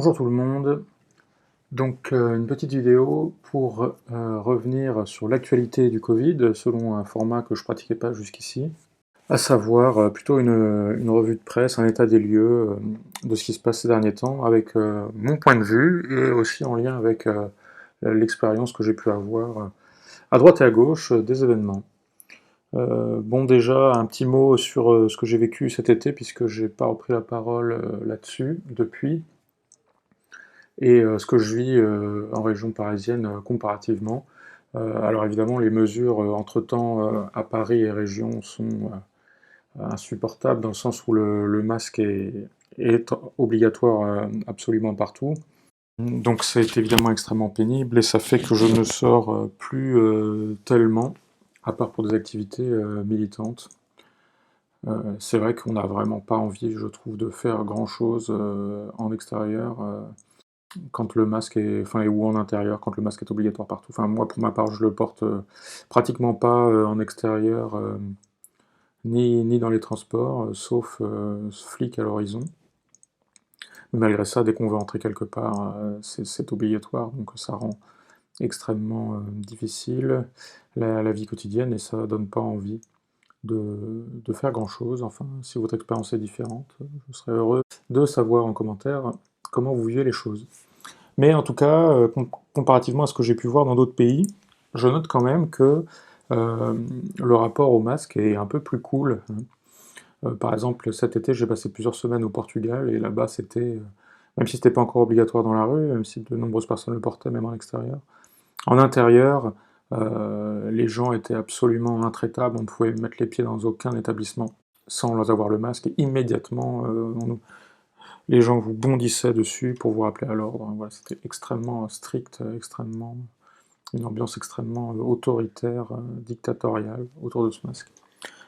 Bonjour tout le monde, donc une petite vidéo pour revenir sur l'actualité du Covid selon un format que je pratiquais pas jusqu'ici, à savoir plutôt une revue de presse, un état des lieux de ce qui se passe ces derniers temps avec mon point de vue et aussi en lien avec l'expérience que j'ai pu avoir à droite et à gauche des événements. Bon déjà un petit mot sur ce que j'ai vécu cet été puisque j'ai pas repris la parole là-dessus depuis. Et ce que je vis en région parisienne comparativement. Alors évidemment, les mesures entre-temps à Paris et région sont insupportables dans le sens où le masque est obligatoire absolument partout. Donc c'est évidemment extrêmement pénible et ça fait que je ne sors plus tellement, à part pour des activités militantes. C'est vrai qu'on n'a vraiment pas envie, je trouve, de faire grand-chose en extérieur quand le masque est, enfin, ou en intérieur, quand le masque est obligatoire partout. Enfin, moi, pour ma part, je le porte pratiquement pas en extérieur, ni dans les transports, sauf flic à l'horizon. Mais malgré ça, dès qu'on veut entrer quelque part, c'est obligatoire, donc ça rend extrêmement difficile la vie quotidienne et ça donne pas envie de faire grand-chose. Enfin, si votre expérience est différente, je serais heureux de savoir en commentaire comment vous vivez les choses. Mais en tout cas, comparativement à ce que j'ai pu voir dans d'autres pays, je note quand même que le rapport au masque est un peu plus cool, hein. Par exemple, cet été, j'ai passé plusieurs semaines au Portugal, et là-bas, même si c'était pas encore obligatoire dans la rue, même si de nombreuses personnes le portaient, même en extérieur, en intérieur, les gens étaient absolument intraitables, on ne pouvait mettre les pieds dans aucun établissement sans avoir le masque, et immédiatement, les gens vous bondissaient dessus pour vous rappeler à l'ordre. Voilà, c'était extrêmement strict, une ambiance extrêmement autoritaire, dictatoriale autour de ce masque.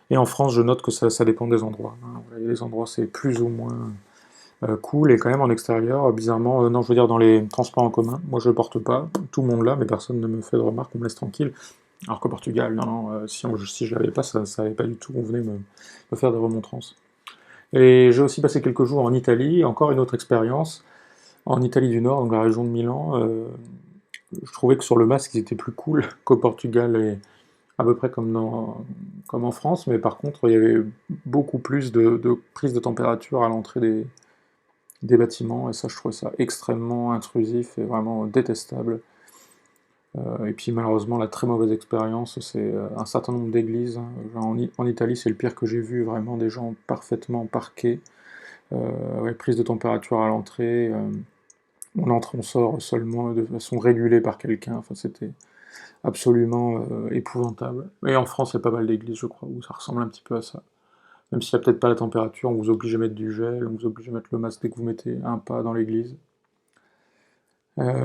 Et en France, je note que ça dépend des endroits, hein. Il y a des endroits c'est plus ou moins cool, et quand même en extérieur, bizarrement, non, je veux dire dans les transports en commun, moi je le porte pas, tout le monde l'a, mais personne ne me fait de remarques, on me laisse tranquille. Alors qu'au Portugal, non, non, si je l'avais pas, ça allait pas du tout, on venait me faire des remontrances. Et j'ai aussi passé quelques jours en Italie, encore une autre expérience, en Italie du Nord, donc la région de Milan. Je trouvais que sur le masque, ils étaient plus cool qu'au Portugal, et à peu près comme en France, mais par contre, il y avait beaucoup plus de prise de température à l'entrée des bâtiments, et ça, je trouvais ça extrêmement intrusif et vraiment détestable. Et puis malheureusement, la très mauvaise expérience, c'est un certain nombre d'églises, hein. En Italie, c'est le pire que j'ai vu, vraiment des gens parfaitement parqués, avec prise de température à l'entrée. On entre, on sort seulement de façon régulée par quelqu'un. Enfin, c'était absolument épouvantable. Et en France, il y a pas mal d'églises, je crois, où ça ressemble un petit peu à ça. Même s'il n'y a peut-être pas la température, on vous oblige à mettre du gel, on vous oblige à mettre le masque dès que vous mettez un pas dans l'église.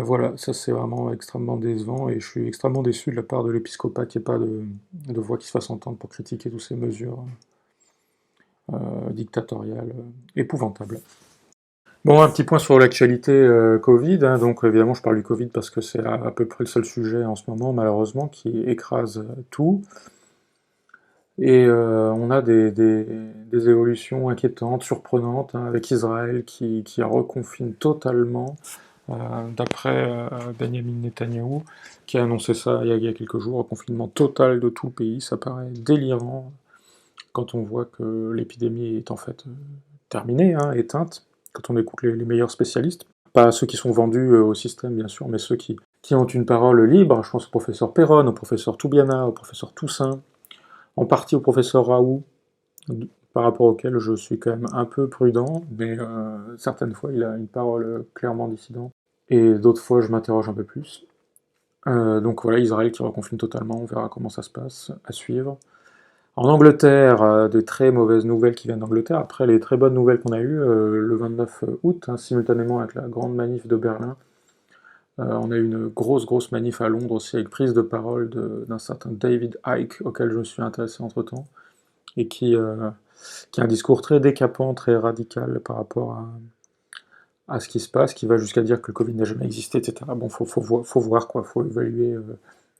Voilà, ça c'est vraiment extrêmement décevant, et je suis extrêmement déçu de la part de l'épiscopat qu'il n'y ait pas de voix qui se fasse entendre pour critiquer toutes ces mesures dictatoriales épouvantables. Bon, un petit point sur l'actualité Covid, hein. Donc évidemment je parle du Covid parce que c'est à peu près le seul sujet en ce moment, malheureusement, qui écrase tout. Et on a des évolutions inquiétantes, surprenantes, hein, avec Israël qui reconfine totalement, d'après Benjamin Netanyahou, qui a annoncé ça il y a quelques jours, un confinement total de tout le pays. Ça paraît délirant quand on voit que l'épidémie est en fait terminée, hein, éteinte, quand on écoute les meilleurs spécialistes. Pas ceux qui sont vendus au système, bien sûr, mais ceux qui ont une parole libre. Je pense au professeur Perron, au professeur Toubiana, au professeur Toussaint, en partie au professeur Raoult, par rapport auquel je suis quand même un peu prudent, mais certaines fois il a une parole clairement dissidente, et d'autres fois je m'interroge un peu plus. Donc voilà, Israël qui reconfine totalement, on verra comment ça se passe, à suivre. En Angleterre, de très mauvaises nouvelles qui viennent d'Angleterre, après les très bonnes nouvelles qu'on a eues le 29 août, hein, simultanément avec la grande manif de Berlin. On a eu une grosse manif à Londres aussi, avec prise de parole d'un certain David Icke, auquel je me suis intéressé entre-temps, et qui a un discours très décapant, très radical par rapport à ce qui se passe, qui va jusqu'à dire que le Covid n'a jamais existé, etc. Bon, faut voir, quoi, faut évaluer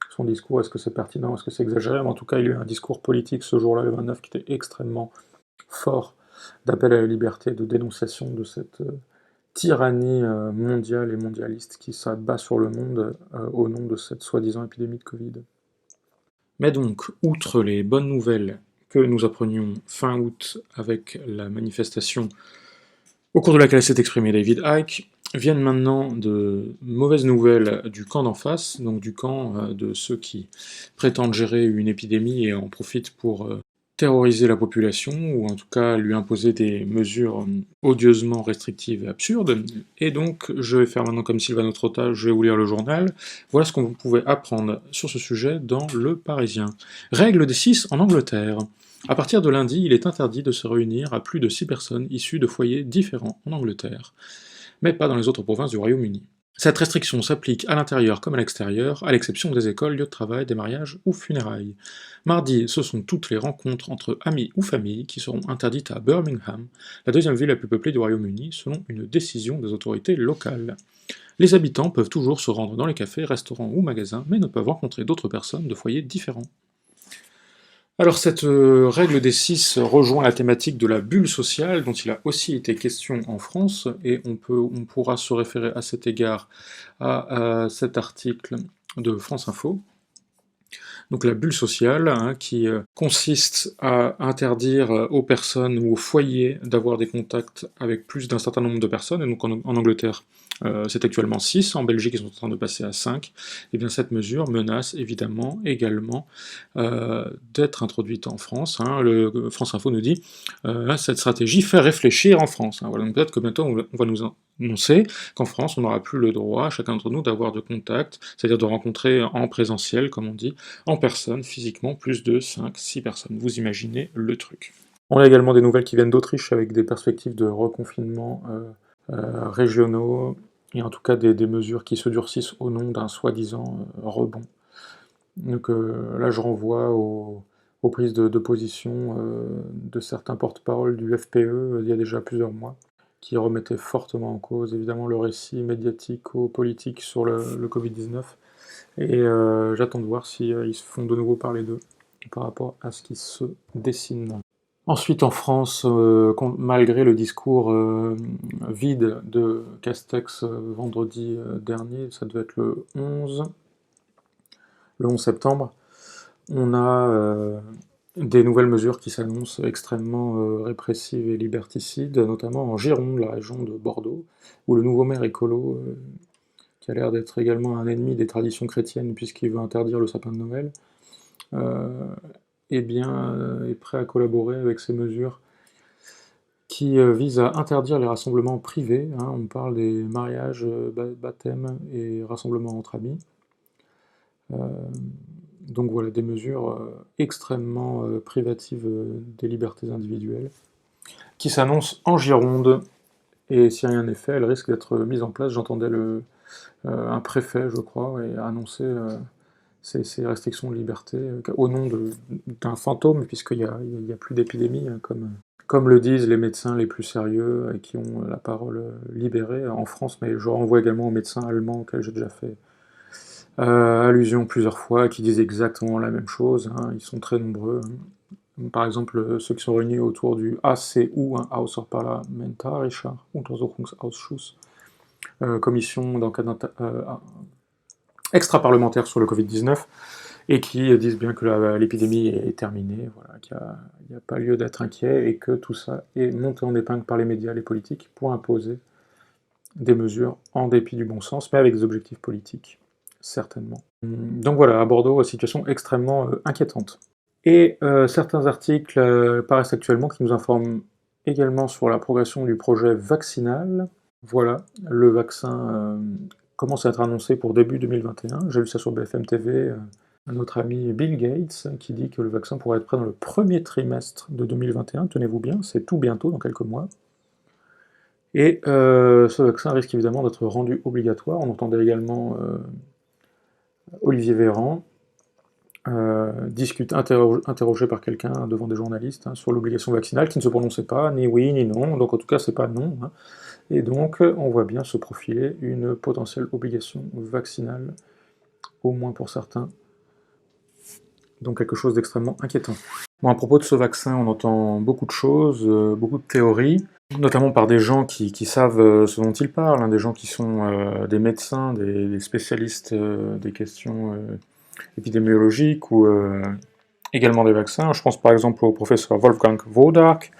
son discours, est-ce que c'est pertinent, est-ce que c'est exagéré, mais en tout cas, il y a eu un discours politique ce jour-là, le 29, qui était extrêmement fort, d'appel à la liberté, de dénonciation de cette tyrannie mondiale et mondialiste qui s'abat sur le monde au nom de cette soi-disant épidémie de Covid. Mais donc, outre les bonnes nouvelles que nous apprenions fin août avec la manifestation au cours de laquelle s'est exprimé David Icke, viennent maintenant de mauvaises nouvelles du camp d'en face, donc du camp de ceux qui prétendent gérer une épidémie et en profitent pour terroriser la population, ou en tout cas lui imposer des mesures odieusement restrictives et absurdes. Et donc, je vais faire maintenant comme Sylvano Trotta, je vais vous lire le journal. Voilà ce qu'on pouvait apprendre sur ce sujet dans Le Parisien. Règle des 6 en Angleterre. À partir de lundi, il est interdit de se réunir à plus de 6 personnes issues de foyers différents en Angleterre, mais pas dans les autres provinces du Royaume-Uni. Cette restriction s'applique à l'intérieur comme à l'extérieur, à l'exception des écoles, lieux de travail, des mariages ou funérailles. Mardi, ce sont toutes les rencontres entre amis ou familles qui seront interdites à Birmingham, la deuxième ville la plus peuplée du Royaume-Uni, selon une décision des autorités locales. Les habitants peuvent toujours se rendre dans les cafés, restaurants ou magasins, mais ne peuvent rencontrer d'autres personnes de foyers différents. Alors cette règle des 6 rejoint la thématique de la bulle sociale, dont il a aussi été question en France, et on pourra se référer à cet égard à cet article de France Info. Donc la bulle sociale, hein, qui consiste à interdire aux personnes ou aux foyers d'avoir des contacts avec plus d'un certain nombre de personnes, et donc en Angleterre, c'est actuellement 6, en Belgique ils sont en train de passer à 5, et bien cette mesure menace évidemment également d'être introduite en France. Hein. France Info nous dit cette stratégie fait réfléchir en France. Hein. Voilà, donc peut-être que bientôt on va nous annoncer qu'en France on n'aura plus le droit, chacun d'entre nous, d'avoir de contacts, c'est-à-dire de rencontrer en présentiel, comme on dit, en personne, physiquement, plus de 5-6 personnes. Vous imaginez le truc. On a également des nouvelles qui viennent d'Autriche avec des perspectives de reconfinement régionaux, et en tout cas des mesures qui se durcissent au nom d'un soi-disant rebond. Donc là je renvoie aux prises de position de certains porte-parole du FPE il y a déjà plusieurs mois, qui remettaient fortement en cause évidemment le récit médiatico-politique sur le Covid-19, et j'attends de voir si ils se font de nouveau parler d'eux par rapport à ce qui se dessine. Ensuite, en France, malgré le discours vide de Castex vendredi dernier, ça devait être le 11 septembre, on a des nouvelles mesures qui s'annoncent extrêmement répressives et liberticides, notamment en Gironde, la région de Bordeaux, où le nouveau maire écolo, qui a l'air d'être également un ennemi des traditions chrétiennes puisqu'il veut interdire le sapin de Noël, eh bien, est prêt à collaborer avec ces mesures qui visent à interdire les rassemblements privés. Hein, on parle des mariages, baptêmes et rassemblements entre amis. Donc voilà, des mesures extrêmement privatives des libertés individuelles, qui s'annoncent en Gironde, et si rien n'est fait, elles risquent d'être mises en place. J'entendais un préfet, je crois, et annoncer ces restrictions de liberté au nom d'un fantôme, puisqu'il n'y a plus d'épidémie, hein, comme le disent les médecins les plus sérieux et qui ont la parole libérée en France, mais je renvoie également aux médecins allemands auxquels j'ai déjà fait allusion plusieurs fois, qui disent exactement la même chose, hein, ils sont très nombreux. Par exemple, ceux qui sont réunis autour du ACU, hein, Außerparlamentarischer Untersuchungsausschuss, commission d'enquête extra-parlementaire sur le Covid-19, et qui disent bien que l'épidémie est terminée, voilà, qu'il n'y a pas lieu d'être inquiet, et que tout ça est monté en épingle par les médias, les politiques, pour imposer des mesures en dépit du bon sens, mais avec des objectifs politiques, certainement. Donc voilà, à Bordeaux, situation extrêmement inquiétante. Et certains articles paraissent actuellement qui nous informent également sur la progression du projet vaccinal. Voilà, le vaccin commence à être annoncé pour début 2021. J'ai lu ça sur BFM TV, notre ami Bill Gates qui dit que le vaccin pourrait être prêt dans le premier trimestre de 2021. Tenez-vous bien, c'est tout bientôt, dans quelques mois. Et ce vaccin risque évidemment d'être rendu obligatoire. On entendait également Olivier Véran, interrogé par quelqu'un devant des journalistes sur l'obligation vaccinale, qui ne se prononçait pas, ni oui ni non, donc en tout cas c'est pas non. Hein. Et donc on voit bien se profiler une potentielle obligation vaccinale, au moins pour certains. Donc quelque chose d'extrêmement inquiétant. Bon, à propos de ce vaccin, on entend beaucoup de choses, beaucoup de théories. notamment par des gens qui savent ce dont ils parlent, hein, des gens qui sont des médecins, des spécialistes des questions épidémiologiques ou également des vaccins. Je pense par exemple au professeur Wolfgang Wodark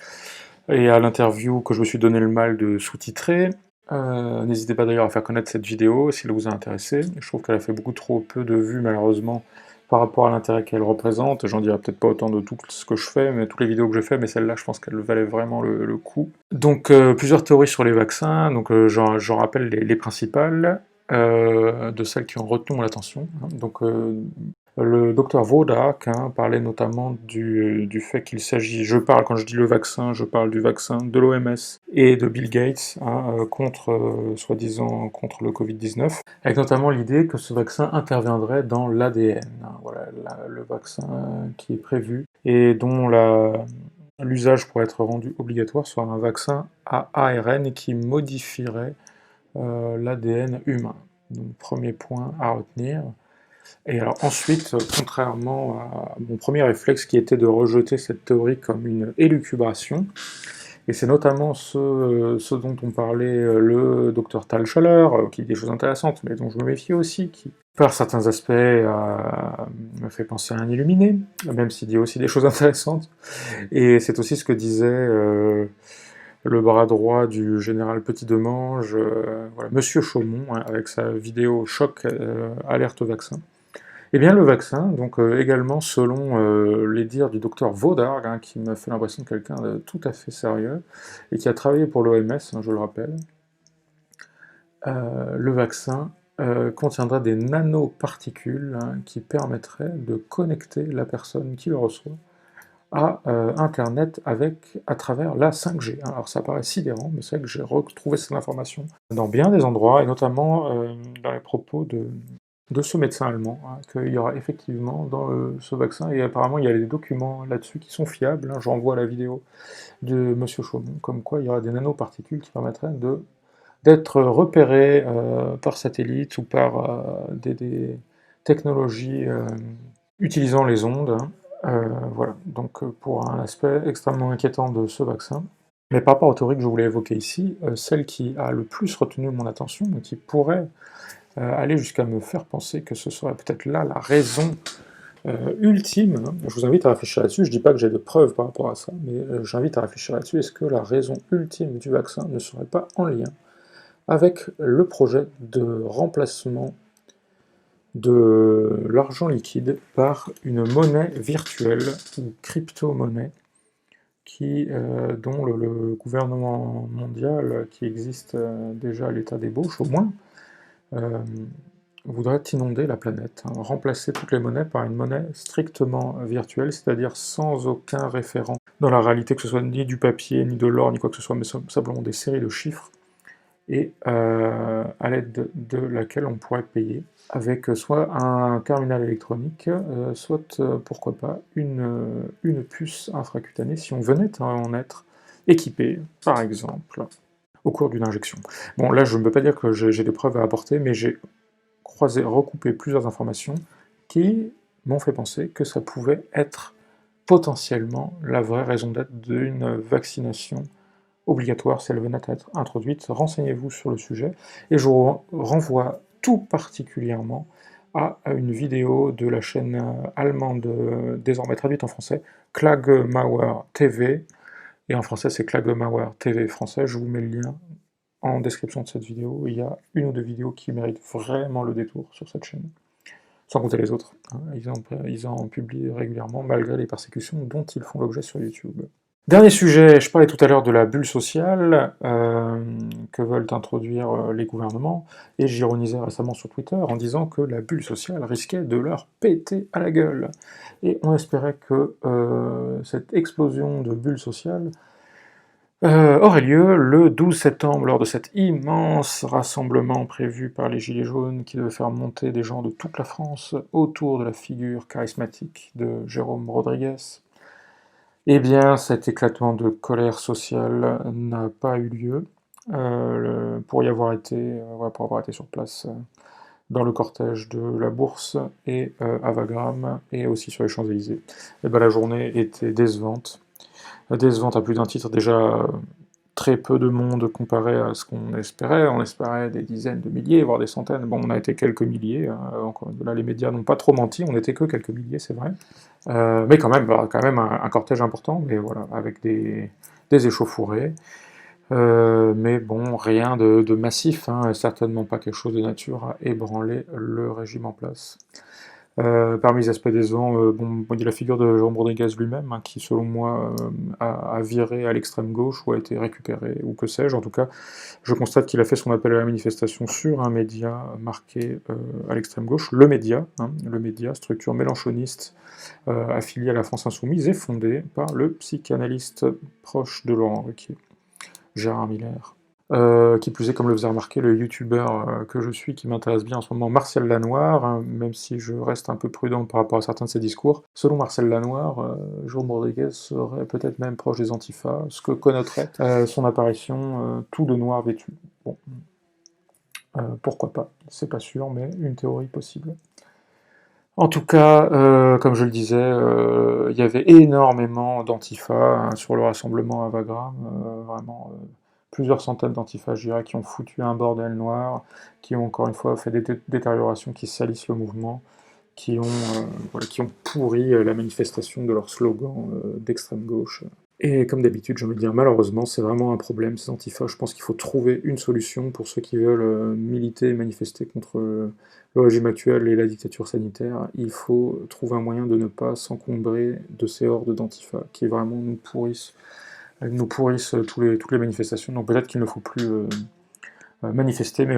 et à l'interview que je me suis donné le mal de sous-titrer. N'hésitez pas d'ailleurs à faire connaître cette vidéo si elle vous a intéressé. Je trouve qu'elle a fait beaucoup trop peu de vues malheureusement par rapport à l'intérêt qu'elle représente. J'en dirais peut-être pas autant de tout ce que je fais, mais toutes les vidéos que j'ai fait, mais celle-là je pense qu'elle valait vraiment le coup. Donc plusieurs théories sur les vaccins, donc j'en rappelle les principales, de celles qui ont retenu mon attention. Hein. Donc le docteur Wodak parlait notamment du fait qu'il s'agit, quand je dis le vaccin, je parle du vaccin de l'OMS et de Bill Gates soi-disant contre le Covid-19, avec notamment l'idée que ce vaccin interviendrait dans l'ADN. Hein, voilà, le vaccin qui est prévu et dont l'usage pourrait être rendu obligatoire serait un vaccin à ARN qui modifierait l'ADN humain. Donc premier point à retenir. Et alors ensuite, contrairement à mon premier réflexe qui était de rejeter cette théorie comme une élucubration, et c'est notamment ce dont on parlait le docteur Tal Schaller, qui dit des choses intéressantes, mais dont je me méfie aussi, qui par certains aspects me fait penser à un illuminé, même s'il dit aussi des choses intéressantes. Et c'est aussi ce que disait le bras droit du général Petit-Demange, voilà, Monsieur Chaumont, hein, avec sa vidéo choc alerte au vaccin. Eh bien, le vaccin, donc également selon les dires du docteur Wodarg, hein, qui me fait l'impression de quelqu'un de tout à fait sérieux, et qui a travaillé pour l'OMS, hein, je le rappelle, le vaccin contiendra des nanoparticules hein, qui permettraient de connecter la personne qui le reçoit à Internet à travers la 5G. Alors ça paraît sidérant, mais c'est vrai que j'ai retrouvé cette information dans bien des endroits, et notamment dans les propos de ce médecin allemand, hein, qu'il y aura effectivement dans ce vaccin, et apparemment il y a des documents là-dessus qui sont fiables, hein, je renvoie à la vidéo de Monsieur Chaumont, comme quoi il y aura des nanoparticules qui permettraient d'être repérées par satellite ou par des technologies utilisant les ondes. Hein. Voilà, donc pour un aspect extrêmement inquiétant de ce vaccin. Mais par rapport aux théories que je voulais évoquer ici, celle qui a le plus retenu mon attention, et qui pourrait aller jusqu'à me faire penser que ce serait peut-être là la raison ultime, hein. Je vous invite à réfléchir là-dessus, je ne dis pas que j'ai de preuves par rapport à ça, mais j'invite à réfléchir là-dessus, est-ce que la raison ultime du vaccin ne serait pas en lien avec le projet de remplacement de l'argent liquide par une monnaie virtuelle ou crypto-monnaie dont le gouvernement mondial, qui existe déjà à l'état d'ébauche au moins, voudrait inonder la planète, hein, remplacer toutes les monnaies par une monnaie strictement virtuelle, c'est-à-dire sans aucun référent dans la réalité, que ce soit ni du papier, ni de l'or, ni quoi que ce soit, mais simplement des séries de chiffres, et à l'aide de laquelle on pourrait payer avec soit un terminal électronique, soit, pourquoi pas, une puce infracutanée, si on venait à en être équipé, par exemple, au cours d'une injection. Bon, là, je ne peux pas dire que j'ai des preuves à apporter, mais j'ai recoupé plusieurs informations qui m'ont fait penser que ça pouvait être potentiellement la vraie raison d'être d'une vaccination obligatoire si elle venait à être introduite. Renseignez-vous sur le sujet, et je vous renvoie tout particulièrement à une vidéo de la chaîne allemande, désormais traduite en français, Klagemauer TV, et en français c'est Klagemauer TV français, je vous mets le lien en description de cette vidéo. Il y a une ou deux vidéos qui méritent vraiment le détour sur cette chaîne, sans compter les autres. Hein. Ils en publient régulièrement, malgré les persécutions dont ils font l'objet sur YouTube. Dernier sujet, je parlais tout à l'heure de la bulle sociale que veulent introduire les gouvernements, et j'ironisais récemment sur Twitter en disant que la bulle sociale risquait de leur péter à la gueule. Et on espérait que cette explosion de bulle sociale aurait lieu le 12 septembre, lors de cet immense rassemblement prévu par les Gilets jaunes qui devait faire monter des gens de toute la France autour de la figure charismatique de Jérôme Rodriguez. Eh bien, cet éclatement de colère sociale n'a pas eu lieu, pour avoir été sur place dans le cortège de la Bourse et à Wagram, et aussi sur les Champs-Élysées. Et ben, la journée était décevante à plus d'un titre. Déjà, très peu de monde comparé à ce qu'on espérait. On espérait des dizaines de milliers, voire des centaines. Bon, on a été quelques milliers. Encore là, les médias n'ont pas trop menti. On n'était que quelques milliers, c'est vrai. Mais quand même, bah, un cortège important, mais voilà, avec des échauffourées. Mais bon, rien de massif, hein, certainement pas quelque chose de nature à ébranler le régime en place. Parmi les aspects décevants, bon, il y a la figure de Jérôme Rodriguez lui-même, hein, qui selon moi a viré à l'extrême gauche ou a été récupéré, ou que sais-je. En tout cas, je constate qu'il a fait son appel à la manifestation sur un média marqué à l'extrême gauche, hein, le média, structure mélanchoniste affiliée à la France Insoumise et fondée par le psychanalyste proche de Laurent Ruquier, Gérard Miller. Qui plus est, comme le faisait remarquer le youtubeur que je suis, qui m'intéresse bien en ce moment, Martial Lanoir, hein, même si je reste un peu prudent par rapport à certains de ses discours. Selon Marcel Lanoir, Jérôme Rodriguez serait peut-être même proche des Antifa, ce que connoterait son apparition tout de noir vêtu. Bon, pourquoi pas, c'est pas sûr, mais une théorie possible. En tout cas, comme je le disais, il y avait énormément d'Antifa hein, sur le rassemblement à Wagram, vraiment plusieurs centaines d'Antifa, je dirais, qui ont foutu un bordel noir, qui ont encore une fois fait des détériorations qui salissent le mouvement, voilà, qui ont pourri la manifestation de leur slogan d'extrême gauche. Et comme d'habitude, je me dis, malheureusement, c'est vraiment un problème, ces Antifa. Je pense qu'il faut trouver une solution pour ceux qui veulent militer et manifester contre le régime actuel et la dictature sanitaire. Il faut trouver un moyen de ne pas s'encombrer de ces hordes d'Antifa qui vraiment nous pourrissent toutes les manifestations. Donc peut-être qu'il ne faut plus manifester, mais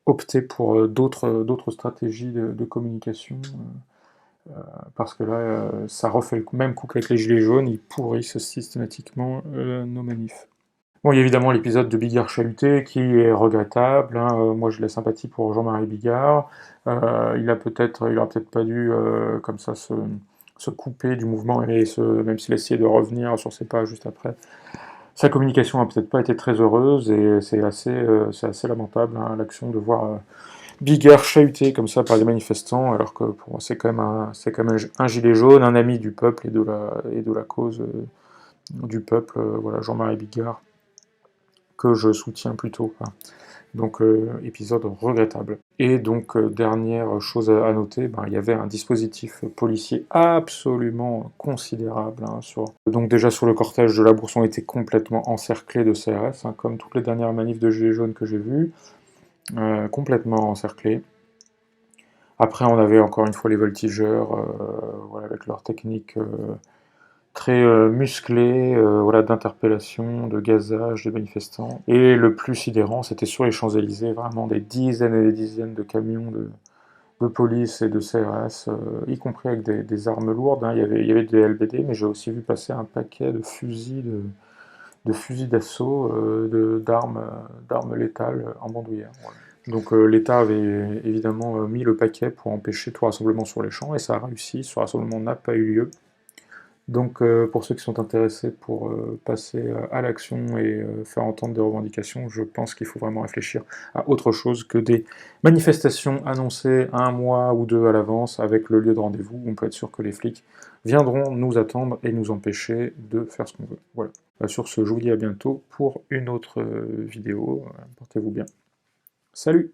opter pour d'autres stratégies de communication. Parce que là, ça refait le même coup qu'avec les Gilets jaunes, ils pourrissent systématiquement nos manifs. Bon, il y a évidemment l'épisode de Bigard chaluté qui est regrettable, hein. Moi j'ai de la sympathie pour Jean-Marie Bigard. Il aura peut-être pas dû comme ça se couper du mouvement, même s'il a essayé de revenir sur ses pas juste après. Sa communication a peut-être pas été très heureuse et c'est assez lamentable hein, l'action de voir Bigard chahuté comme ça par les manifestants, alors que pour moi c'est quand même un gilet jaune, un ami du peuple et de la cause du peuple, voilà, Jean-Marie Bigard, que je soutiens plutôt. Hein. Donc épisode regrettable. Et donc dernière chose à noter, ben, il y avait un dispositif policier absolument considérable. Hein, donc déjà sur le cortège de la Bourse, on était complètement encerclés de CRS, hein, comme toutes les dernières manifs de Gilets jaunes que j'ai vues, complètement encerclés. Après, on avait encore une fois les voltigeurs, voilà, avec leur technique très musclée, voilà, d'interpellation, de gazage des manifestants. Et le plus sidérant, c'était sur les Champs-Élysées, vraiment des dizaines et des dizaines de camions de police et de CRS, y compris avec des armes lourdes. Hein. Il y avait des LBD, mais j'ai aussi vu passer un paquet de fusils d'assaut, d'armes létales en bandoulière. Voilà. Donc l'État avait évidemment mis le paquet pour empêcher tout rassemblement sur les champs, et ça a réussi, ce rassemblement n'a pas eu lieu. Donc pour ceux qui sont intéressés pour passer à l'action et faire entendre des revendications, je pense qu'il faut vraiment réfléchir à autre chose que des manifestations annoncées un mois ou deux à l'avance avec le lieu de rendez-vous. On peut être sûr que les flics viendront nous attendre et nous empêcher de faire ce qu'on veut. Voilà. Sur ce, je vous dis à bientôt pour une autre vidéo. Portez-vous bien. Salut!